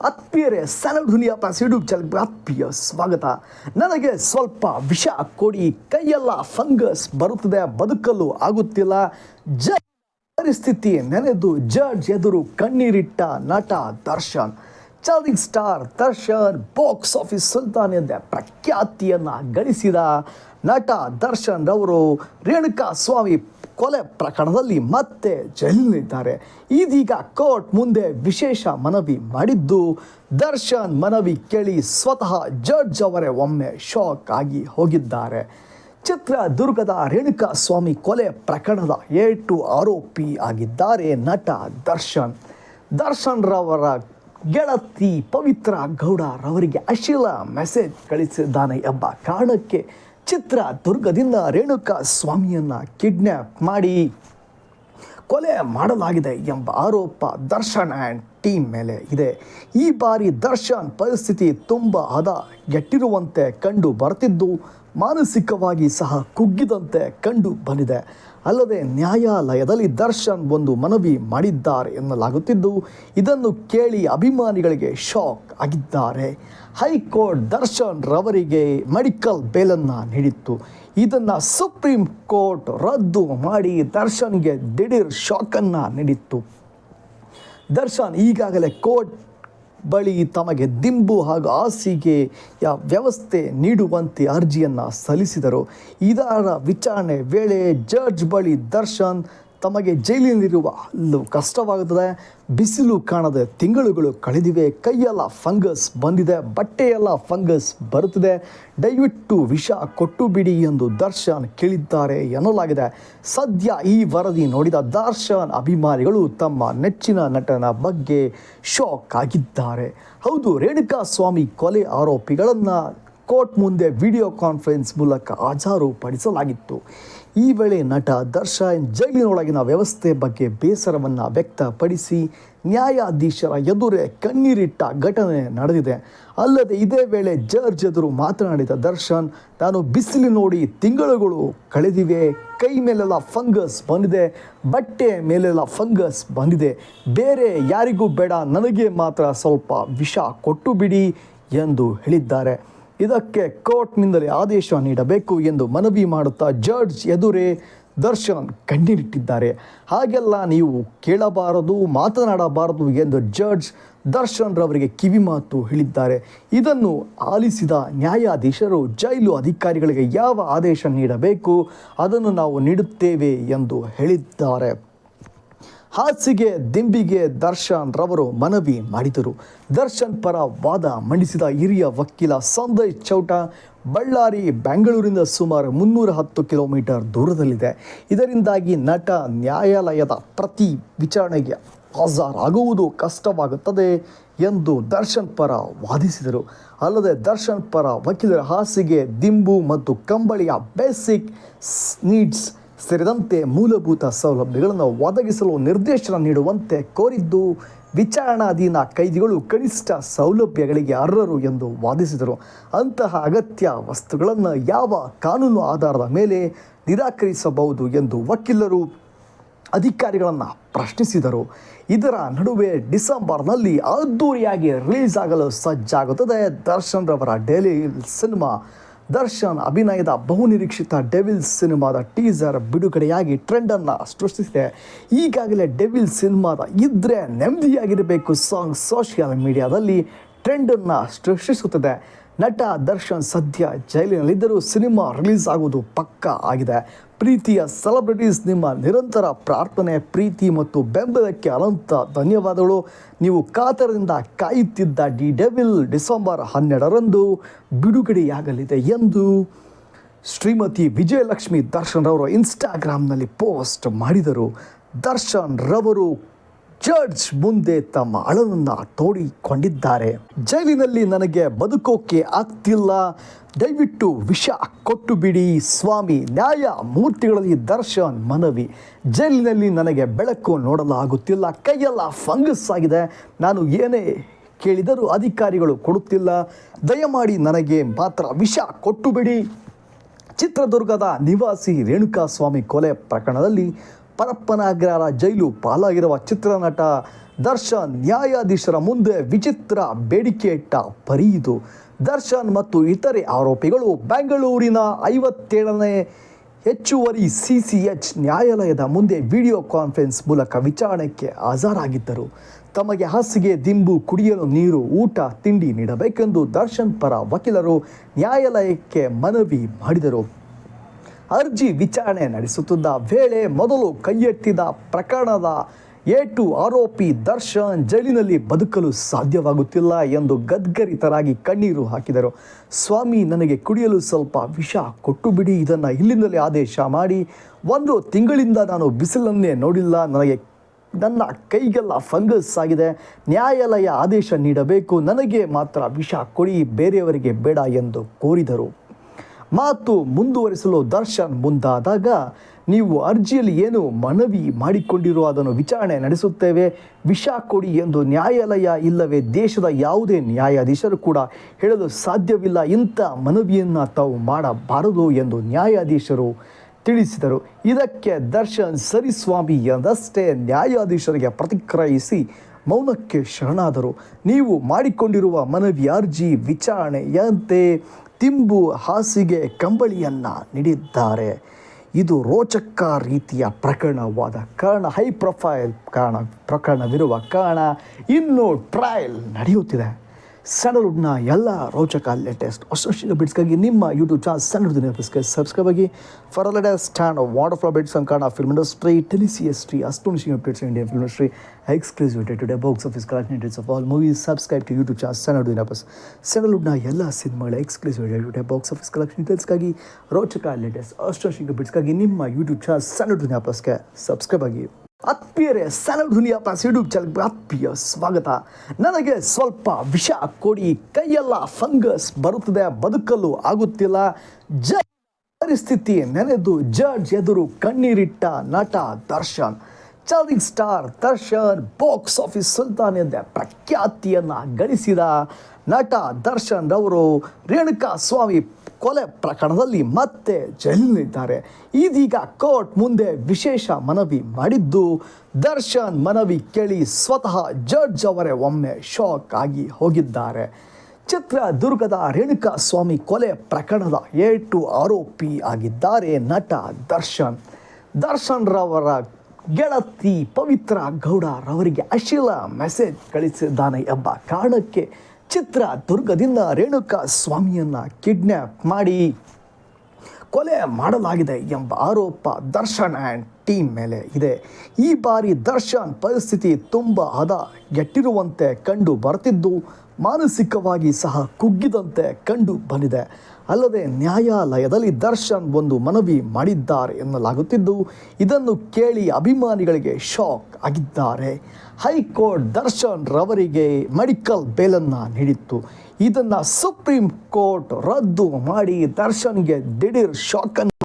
ಆತ್ಮೀಯರೇ, ಸ್ಯಾಲಡ್ ದುನಿಯಾ plus YouTube ಚಾನಲ್ಗೆ ಆತ್ಮೀಯ ಸ್ವಾಗತ. ನನಗೆ ಸ್ವಲ್ಪ ವಿಷ ಕೊಡಿ, ಕೈಯೆಲ್ಲ ಫಂಗಸ್ ಬರುತ್ತದೆ, ಬದುಕಲು ಆಗುತ್ತಿಲ್ಲ. ಪರಿಸ್ಥಿತಿ ನೆನೆದು ಜಡ್ಜ್ ಎದುರು ಕಣ್ಣೀರಿಟ್ಟ ನಟ Darshan. Challenging star Darshan box office ಸುಲ್ತಾನ್ ಎಂದೇ ಪ್ರಖ್ಯಾತಿಯನ್ನು ಗಳಿಸಿದ ನಟ ದರ್ಶನ್ ರವರು ರೇಣುಕಾ ಸ್ವಾಮಿ ಕೊಲೆ ಪ್ರಕರಣದಲ್ಲಿ ಮತ್ತೆ ಜೈಲಿನಲ್ಲಿದ್ದಾರೆ. ಇದೀಗ ಕೋರ್ಟ್ ಮುಂದೆ ವಿಶೇಷ ಮನವಿ ಮಾಡಿದ್ದು, ದರ್ಶನ್ ಮನವಿ ಕೇಳಿ ಸ್ವತಃ ಜಡ್ಜ್ ಅವರೇ ಒಮ್ಮೆ ಶಾಕ್ ಆಗಿ ಹೋಗಿದ್ದಾರೆ. ಚಿತ್ರದುರ್ಗದ ರೇಣುಕಾ ಸ್ವಾಮಿ ಕೊಲೆ ಪ್ರಕರಣದ ಏಟು ಆರೋಪಿ ಆಗಿದ್ದಾರೆ ನಟ ದರ್ಶನ್. ದರ್ಶನ್ ರವರ ಗೆಳತಿ ಪವಿತ್ರ ಗೌಡ ರವರಿಗೆ ಅಶ್ಲೀಲ ಮೆಸೇಜ್ ಕಳಿಸಿದ್ದಾನೆ ಎಂಬ ಕಾರಣಕ್ಕೆ ಚಿತ್ರದುರ್ಗದಿಂದ ರೇಣುಕಾ ಸ್ವಾಮಿಯನ್ನು ಕಿಡ್ನ್ಯಾಪ್ ಮಾಡಿ ಕೊಲೆ ಮಾಡಲಾಗಿದೆ ಎಂಬ ಆರೋಪ ದರ್ಶನ್ ಆ್ಯಂಡ್ ಟೀಮ್ ಮೇಲೆ ಇದೆ. ಈ ಬಾರಿ ದರ್ಶನ್ ಪರಿಸ್ಥಿತಿ ತುಂಬ ಹದಗೆಟ್ಟಿರುವಂತೆ ಕಂಡು ಬರ್ತಿದ್ದು, ಮಾನಸಿಕವಾಗಿ ಸಹ ಕುಗ್ಗಿದಂತೆ ಕಂಡು ಬಂದಿದೆ. ಅಲ್ಲದೆ ನ್ಯಾಯಾಲಯದಲ್ಲಿ ದರ್ಶನ್ ಒಂದು ಮನವಿ ಮಾಡಿದ್ದಾರೆ ಎನ್ನಲಾಗುತ್ತಿದ್ದು, ಇದನ್ನು ಕೇಳಿ ಅಭಿಮಾನಿಗಳಿಗೆ ಶಾಕ್ ಆಗಿದ್ದಾರೆ. ಹೈಕೋರ್ಟ್ ದರ್ಶನ್ ರವರಿಗೆ ಮೆಡಿಕಲ್ ಬೇಲನ್ನು ನೀಡಿತ್ತು. ಇದನ್ನು ಸುಪ್ರೀಂ ಕೋರ್ಟ್ ರದ್ದು ಮಾಡಿ ದರ್ಶನ್ಗೆ ದಿಢೀರ್ ಶಾಕನ್ನು ನೀಡಿತ್ತು. ದರ್ಶನ್ ಈಗಾಗಲೇ ಕೋರ್ಟ್ ಬಳಿ ತಮಗೆ ದಿಂಬು ಹಾಗೂ ಹಾಸಿಗೆಯ ವ್ಯವಸ್ಥೆ ನೀಡುವಂತೆ ಅರ್ಜಿಯನ್ನು ಸಲ್ಲಿಸಿದರು. ಇದರ ವಿಚಾರಣೆ ವೇಳೆ ಜಡ್ಜ್ ಬಳಿ ದರ್ಶನ್ ತಮಗೆ ಜೈಲಿನಲ್ಲಿರುವ ಕಷ್ಟವಾಗುತ್ತದೆ, ಬಿಸಿಲು ಕಾಣದೆ ತಿಂಗಳುಗಳು ಕಳೆದಿವೆ, ಕೈಯೆಲ್ಲ ಫಂಗಸ್ ಬಂದಿದೆ, ಬಟ್ಟೆಯೆಲ್ಲ ಫಂಗಸ್ ಬರುತ್ತಿದೆ, ದಯವಿಟ್ಟು ವಿಷ ಕೊಟ್ಟು ಬಿಡಿ ಎಂದು ದರ್ಶನ್ ಕೇಳಿದ್ದಾರೆ ಎನ್ನಲಾಗಿದೆ. ಸದ್ಯ ಈ ವರದಿ ನೋಡಿದ ದರ್ಶನ್ ಅಭಿಮಾನಿಗಳು ತಮ್ಮ ನೆಚ್ಚಿನ ನಟನ ಬಗ್ಗೆ ಶಾಕ್ ಆಗಿದ್ದಾರೆ. ಹೌದು, ರೇಣುಕಾ ಸ್ವಾಮಿ ಕೊಲೆ ಆರೋಪಿಗಳನ್ನು ಕೋರ್ಟ್ ಮುಂದೆ ವಿಡಿಯೋ ಕಾನ್ಫರೆನ್ಸ್ ಮೂಲಕ ಹಾಜರುಪಡಿಸಲಾಗಿತ್ತು. ಈ ವೇಳೆ ನಟ ದರ್ಶನ್ ಜೈಲಿನೊಳಗಿನ ವ್ಯವಸ್ಥೆ ಬಗ್ಗೆ ಬೇಸರವನ್ನು ವ್ಯಕ್ತಪಡಿಸಿ ನ್ಯಾಯಾಧೀಶರ ಎದುರೇ ಕಣ್ಣೀರಿಟ್ಟ ಘಟನೆ ನಡೆದಿದೆ. ಅಲ್ಲದೆ ಇದೇ ವೇಳೆ ಜಡ್ಜ್ ಎದುರು ಮಾತನಾಡಿದ ದರ್ಶನ್, ನಾನು ಬಿಸಿಲು ನೋಡಿ ತಿಂಗಳುಗಳು ಕಳೆದಿವೆ, ಕೈ ಮೇಲೆಲ್ಲ ಫಂಗಸ್ ಬಂದಿದೆ, ಬಟ್ಟೆ ಮೇಲೆಲ್ಲ ಫಂಗಸ್ ಬಂದಿದೆ, ಬೇರೆ ಯಾರಿಗೂ ಬೇಡ, ನನಗೆ ಮಾತ್ರ ಸ್ವಲ್ಪ ವಿಷ ಕೊಟ್ಟು ಬಿಡಿ ಎಂದು ಹೇಳಿದ್ದಾರೆ. ಇದಕ್ಕೆ ಕೋರ್ಟ್ನಿಂದಲೇ ಆದೇಶ ನೀಡಬೇಕು ಎಂದು ಮನವಿ ಮಾಡುತ್ತಾ ಜಡ್ಜ್ ಎದುರೇ ದರ್ಶನ್ ಕಣ್ಣೀರಿಟ್ಟಿದ್ದಾರೆ. ಹಾಗೆಲ್ಲ ನೀವು ಕೇಳಬಾರದು, ಮಾತನಾಡಬಾರದು ಎಂದು ಜಡ್ಜ್ ದರ್ಶನ್ ರವರಿಗೆ ಕಿವಿಮಾತು ಹೇಳಿದ್ದಾರೆ. ಇದನ್ನು ಆಲಿಸಿದ ನ್ಯಾಯಾಧೀಶರು ಜೈಲು ಅಧಿಕಾರಿಗಳಿಗೆ ಯಾವ ಆದೇಶ ನೀಡಬೇಕು ಅದನ್ನು ನಾವು ನೀಡುತ್ತೇವೆ ಎಂದು ಹೇಳಿದ್ದಾರೆ. ಹಾಸಿಗೆ ದಿಂಬಿಗೆ ದರ್ಶನ್ ರವರು ಮನವಿ ಮಾಡಿದರು. ದರ್ಶನ್ ಪರ ವಾದ ಮಂಡಿಸಿದ ಹಿರಿಯ ವಕೀಲ ಸಂಜಯ್ ಚೌಟ, ಬಳ್ಳಾರಿ ಬೆಂಗಳೂರಿನಿಂದ ಸುಮಾರು 310 ಕಿಲೋಮೀಟರ್ ದೂರದಲ್ಲಿದೆ. ಇದರಿಂದಾಗಿ ನಟ ನ್ಯಾಯಾಲಯದ ಪ್ರತಿ ವಿಚಾರಣೆಗೆ ಹಾಜರಾಗುವುದು ಕಷ್ಟವಾಗುತ್ತದೆ ಎಂದು ದರ್ಶನ್ ಪರ ವಾದಿಸಿದರು. ಅಲ್ಲದೆ ದರ್ಶನ್ ಪರ ವಕೀಲರ ಹಾಸಿಗೆ ದಿಂಬು ಮತ್ತು ಕಂಬಳಿಯ ಬೇಸಿಕ್ ನೀಡ್ಸ್ ಸೇರಿದಂತೆ ಮೂಲಭೂತ ಸೌಲಭ್ಯಗಳನ್ನು ಒದಗಿಸಲು ನಿರ್ದೇಶನ ನೀಡುವಂತೆ ಕೋರಿದ್ದು, ವಿಚಾರಣಾಧೀನ ಕೈದಿಗಳು ಕನಿಷ್ಠ ಸೌಲಭ್ಯಗಳಿಗೆ ಅರ್ಹರು ಎಂದು ವಾದಿಸಿದರು. ಅಂತಹ ಅಗತ್ಯ ವಸ್ತುಗಳನ್ನು ಯಾವ ಕಾನೂನು ಆಧಾರದ ಮೇಲೆ ನಿರಾಕರಿಸಬಹುದು ಎಂದು ವಕೀಲರು ಅಧಿಕಾರಿಗಳನ್ನು ಪ್ರಶ್ನಿಸಿದರು. ಇದರ ನಡುವೆ ಡಿಸೆಂಬರ್ನಲ್ಲಿ ಅದ್ದೂರಿಯಾಗಿ ರಿಲೀಸ್ ಆಗಲು ಸಜ್ಜಾಗುತ್ತದೆ ದರ್ಶನ್ ರವರ ಡೆವಿಲ್ ಸಿನಿಮಾ. ದರ್ಶನ್ ಅಭಿನಯದ ಬಹುನಿರೀಕ್ಷಿತ ಡೆವಿಲ್ ಸಿನಿಮಾದ ಟೀಸರ್ ಬಿಡುಗಡೆಯಾಗಿ ಟ್ರೆಂಡನ್ನು ಸೃಷ್ಟಿಸಿದೆ. ಈಗಾಗಲೇ ಡೆವಿಲ್ ಸಿನಿಮಾದ ಇದ್ರೆ ನೆಮ್ಮದಿಯಾಗಿರಬೇಕು ಸಾಂಗ್ ಸೋಷಿಯಲ್ ಮೀಡಿಯಾದಲ್ಲಿ ಟ್ರೆಂಡನ್ನು ಸೃಷ್ಟಿಸುತ್ತದೆ. ನಟ ದರ್ಶನ್ ಸದ್ಯ ಜೈಲಿನಲ್ಲಿದ್ದರೂ ಸಿನಿಮಾ ರಿಲೀಸ್ ಆಗುವುದು ಪಕ್ಕಾ ಆಗಿದೆ. ಪ್ರೀತಿಯ ಸೆಲೆಬ್ರಿಟೀಸ್, ನಿಮ್ಮ ನಿರಂತರ ಪ್ರಾರ್ಥನೆ, ಪ್ರೀತಿ ಮತ್ತು ಬೆಂಬಲಕ್ಕೆ ಅನಂತ ಧನ್ಯವಾದಗಳು. ನೀವು ಕಾತರದಿಂದ ಕಾಯುತ್ತಿದ್ದ ಡಿ ಡೆವಿಲ್ ಡಿಸೆಂಬರ್ 12ರಂದು ಬಿಡುಗಡೆಯಾಗಲಿದೆ ಎಂದು ಶ್ರೀಮತಿ ವಿಜಯಲಕ್ಷ್ಮಿ ದರ್ಶನ್ ರವರು ಇನ್ಸ್ಟಾಗ್ರಾಮ್ನಲ್ಲಿ ಪೋಸ್ಟ್ ಮಾಡಿದರು. ದರ್ಶನ್ ರವರು ಜಡ್ಜ್ ಮುಂದೆ ತಮ್ಮ ಅಳನನ್ನು ತೋಡಿಕೊಂಡಿದ್ದಾರೆ. ಜೈಲಿನಲ್ಲಿ ನನಗೆ ಬದುಕೋಕೆ ಆಗ್ತಿಲ್ಲ, ದಯವಿಟ್ಟು ವಿಷ ಕೊಟ್ಟು ಬಿಡಿ ಸ್ವಾಮಿ. ನ್ಯಾಯಮೂರ್ತಿಗಳಲ್ಲಿ ದರ್ಶನ್ ಮನವಿ. ಜೈಲಿನಲ್ಲಿ ನನಗೆ ಬೆಳಕು ನೋಡಲು ಆಗುತ್ತಿಲ್ಲ, ಕೈಯೆಲ್ಲ ಫಂಗಸ್ ಆಗಿದೆ, ನಾನು ಏನೇ ಕೇಳಿದರೂ ಅಧಿಕಾರಿಗಳು ಕೊಡುತ್ತಿಲ್ಲ, ದಯಮಾಡಿ ನನಗೆ ಮಾತ್ರ ವಿಷ ಕೊಟ್ಟು ಬಿಡಿ. ಚಿತ್ರದುರ್ಗದ ನಿವಾಸಿ ರೇಣುಕಾ ಸ್ವಾಮಿ ಕೊಲೆ ಪ್ರಕರಣದಲ್ಲಿ ಪರಪ್ಪನಗ್ರಹಾರ ಜೈಲು ಪಾಲಾಗಿರುವ ಚಿತ್ರನಟ ದರ್ಶನ್ ನ್ಯಾಯಾಧೀಶರ ಮುಂದೆ ವಿಚಿತ್ರ ಬೇಡಿಕೆ ಇಟ್ಟ ಪರಿ ಇದು. ದರ್ಶನ್ ಮತ್ತು ಇತರೆ ಆರೋಪಿಗಳು ಬೆಂಗಳೂರಿನ 57ನೇ ಹೆಚ್ಚುವರಿ CCH ನ್ಯಾಯಾಲಯದ ಮುಂದೆ ವಿಡಿಯೋ ಕಾನ್ಫರೆನ್ಸ್ ಮೂಲಕ ವಿಚಾರಣೆಗೆ ಹಾಜರಾಗಿದ್ದರು. ತಮಗೆ ಹಾಸಿಗೆ, ದಿಂಬು, ಕುಡಿಯಲು ನೀರು, ಊಟ, ತಿಂಡಿ ನೀಡಬೇಕೆಂದು ದರ್ಶನ್ ಪರ ವಕೀಲರು ನ್ಯಾಯಾಲಯಕ್ಕೆ ಮನವಿ ಮಾಡಿದರು. ಅರ್ಜಿ ವಿಚಾರಣೆ ನಡೆಸುತ್ತಿದ್ದ ವೇಳೆ ಮೊದಲು ಕೈಯೆತ್ತಿದ ಪ್ರಕರಣದ ಏಟು ಆರೋಪಿ ದರ್ಶನ್ ಜೈಲಿನಲ್ಲಿ ಬದುಕಲು ಸಾಧ್ಯವಾಗುತ್ತಿಲ್ಲ ಎಂದು ಗದ್ಗರಿತರಾಗಿ ಕಣ್ಣೀರು ಹಾಕಿದರು. ಸ್ವಾಮಿ, ನನಗೆ ಕುಡಿಯಲು ಸ್ವಲ್ಪ ವಿಷ ಕೊಟ್ಟು ಬಿಡಿ, ಇದನ್ನು ಇಲ್ಲಿಂದಲೇ ಆದೇಶ ಮಾಡಿ. 1 ತಿಂಗಳಿಂದ ನಾನು ಬಿಸಿಲನ್ನೇ ನೋಡಿಲ್ಲ, ನನ್ನ ಕೈಗೆಲ್ಲ ಫಂಗಸ್ ಆಗಿದೆ, ನ್ಯಾಯಾಲಯ ಆದೇಶ ನೀಡಬೇಕು, ನನಗೆ ಮಾತ್ರ ವಿಷ ಕೊಡಿ, ಬೇರೆಯವರಿಗೆ ಬೇಡ ಎಂದು ಕೋರಿದರು. ಮಾತು ಮುಂದುವರಿಸಲು ದರ್ಶನ್ ಮುಂದಾದಾಗ, ನೀವು ಅರ್ಜಿಯಲ್ಲಿ ಏನು ಮನವಿ ಮಾಡಿಕೊಂಡಿರೋ ಅದನ್ನು ವಿಚಾರಣೆ ನಡೆಸುತ್ತೇವೆ, ವಿಷ ಕೊಡಿ ಎಂದು ನ್ಯಾಯಾಲಯ ಇಲ್ಲವೇ ದೇಶದ ಯಾವುದೇ ನ್ಯಾಯಾಧೀಶರು ಕೂಡ ಹೇಳಲು ಸಾಧ್ಯವಿಲ್ಲ. ಇಂಥ ಮನವಿಯನ್ನು ತಾವು ಮಾಡಬಾರದು ಎಂದು ನ್ಯಾಯಾಧೀಶರು ತಿಳಿಸಿದರು. ಇದಕ್ಕೆ ದರ್ಶನ್ ಸರಿ ಸ್ವಾಮಿ ಎಂದಷ್ಟೇ ನ್ಯಾಯಾಧೀಶರಿಗೆ ಪ್ರತಿಕ್ರಿಯಿಸಿ ಮೌನಕ್ಕೆ ಶರಣಾದರು. ನೀವು ಮಾಡಿಕೊಂಡಿರುವ ಮನವಿ ಅರ್ಜಿ ವಿಚಾರಣೆಯಂತೆ ತಿಂಬು, ಹಾಸಿಗೆ, ಕಂಬಳಿಯನ್ನು ನೀಡಿದ್ದಾರೆ. ಇದು ರೋಚಕ ರೀತಿಯ ಪ್ರಕರಣವಾದ ಕಾರಣ, ಹೈ ಪ್ರೊಫೈಲ್ ಪ್ರಕರಣವಿರುವ ಕಾರಣ ಇನ್ನೂ ಟ್ರಯಲ್ ನಡೆಯುತ್ತಿದೆ. ಸ್ಯಾಂಡಲ್ವುಡ್ನ ಎಲ್ಲ ರೋಚಕ ಲೇಟೆಸ್ಟ್ ಅಷ್ಟೊಂದು ಬಿಟ್ಸ್ಗಾಗಿ ನಿಮ್ಮ ಯೂಟ್ಯೂಬ್ ಚಾನಲ್ ಸ್ಯಾಂಡಲ್ವುಡ್ ನ್ಯೂಸ್ಗೆ ಸಬ್ಸ್ಕ್ರೈಬ್ ಆಗಿ. For latest and water flow bits on Kannada film industry, ಟೆಲಿಸಿಎಸ್ಟ್ರಿ, astonishing updates Indian film industry, exclusive day to day box office collected of all movies. Subscribe to YouTube channel Sandalwood news. ಸ್ಯಾಂಡಲ್ವುಡ್ನ ಎಲ್ಲ ಸಿನಿಮಾಗಳ exclusive day to day box office collection ಡೀಟೇಲ್ಸ್ಗಾಗಿ, ರೋಚಕ latest astonishing ಬಿಟ್ಸ್ಗಾಗಿ ನಿಮ್ಮ YouTube channel Sandalwood ನ್ಯೂಸ್ಗೆ subscribe ಆಗಿ. ಆತ್ಮೀಯರೇ, ಸ್ಯಾಂಡಲ್ವುಡ್ ನ್ಯೂಸ್ ಯೂಟ್ಯೂಬ್ ಚಾನಲ್ಗೆ ಆತ್ಮೀಯ ಸ್ವಾಗತ. ನನಗೆ ಸ್ವಲ್ಪ ವಿಷ ಕೊಡಿ, ಕೈಯೆಲ್ಲ ಫಂಗಸ್ ಬರುತ್ತದೆ, ಬದುಕಲು ಆಗುತ್ತಿಲ್ಲ. ಪರಿಸ್ಥಿತಿ ನೆನೆದು ಜಡ್ಜ್ ಎದುರು ಕಣ್ಣೀರಿಟ್ಟ ನಟ Darshan. Challenging star Darshan box office ಸುಲ್ತಾನ್ ಎಂದೇ ಪ್ರಖ್ಯಾತಿಯನ್ನು ಗಳಿಸಿದ ನಟ ದರ್ಶನ್ ರವರು ರೇಣುಕಾ ಸ್ವಾಮಿ ಕೊಲೆ ಪ್ರಕರಣದಲ್ಲಿ ಮತ್ತೆ ಜೈಲಿನಲ್ಲಿದ್ದಾರೆ. ಇದೀಗ ಕೋರ್ಟ್ ಮುಂದೆ ವಿಶೇಷ ಮನವಿ ಮಾಡಿದ್ದು, ದರ್ಶನ್ ಮನವಿ ಕೇಳಿ ಸ್ವತಃ ಜಡ್ಜ್ ಅವರೇ ಒಮ್ಮೆ ಶಾಕ್ ಆಗಿ ಹೋಗಿದ್ದಾರೆ. ಚಿತ್ರದುರ್ಗದ ರೇಣುಕಾ ಸ್ವಾಮಿ ಕೊಲೆ ಪ್ರಕರಣದ 8 ಆರೋಪಿ ಆಗಿದ್ದಾರೆ ನಟ ದರ್ಶನ್. ದರ್ಶನ್ ರವರ ಗೆಳತಿ ಪವಿತ್ರ ಗೌಡ ರವರಿಗೆ ಅಶ್ಲೀಲ ಮೆಸೇಜ್ ಕಳಿಸಿದ್ದಾನೆ ಎಂಬ ಕಾರಣಕ್ಕೆ ಚಿತ್ರದುರ್ಗದಿಂದ ರೇಣುಕಾ ಸ್ವಾಮಿಯನ್ನು ಕಿಡ್ನ್ಯಾಪ್ ಮಾಡಿ ಕೊಲೆ ಮಾಡಲಾಗಿದೆ ಎಂಬ ಆರೋಪ ದರ್ಶನ್ ಆ್ಯಂಡ್ ಟೀಮ್ ಮೇಲೆ ಇದೆ. ಈ ಬಾರಿ ದರ್ಶನ್ ಪರಿಸ್ಥಿತಿ ತುಂಬ ಹದಗೆಟ್ಟಿರುವಂತೆ ಕಂಡು ಬರ್ತಿದ್ದು, ಮಾನಸಿಕವಾಗಿ ಸಹ ಕುಗ್ಗಿದಂತೆ ಕಂಡು ಬಂದಿದೆ. ಅಲ್ಲದೆ ನ್ಯಾಯಾಲಯದಲ್ಲಿ ದರ್ಶನ್ ಒಂದು ಮನವಿ ಮಾಡಿದ್ದಾರೆ ಎನ್ನಲಾಗುತ್ತಿದ್ದು, ಇದನ್ನು ಕೇಳಿ ಅಭಿಮಾನಿಗಳಿಗೆ ಶಾಕ್ ಆಗಿದ್ದಾರೆ. ಹೈಕೋರ್ಟ್ ದರ್ಶನ್ ರವರಿಗೆ ಮೆಡಿಕಲ್ ಬೇಲನ್ನು ನೀಡಿತ್ತು. ಇದನ್ನು ಸುಪ್ರೀಂ ಕೋರ್ಟ್ ರದ್ದು ಮಾಡಿ ದರ್ಶನ್ಗೆ ದಿಢೀರ್ ಶಾಕ್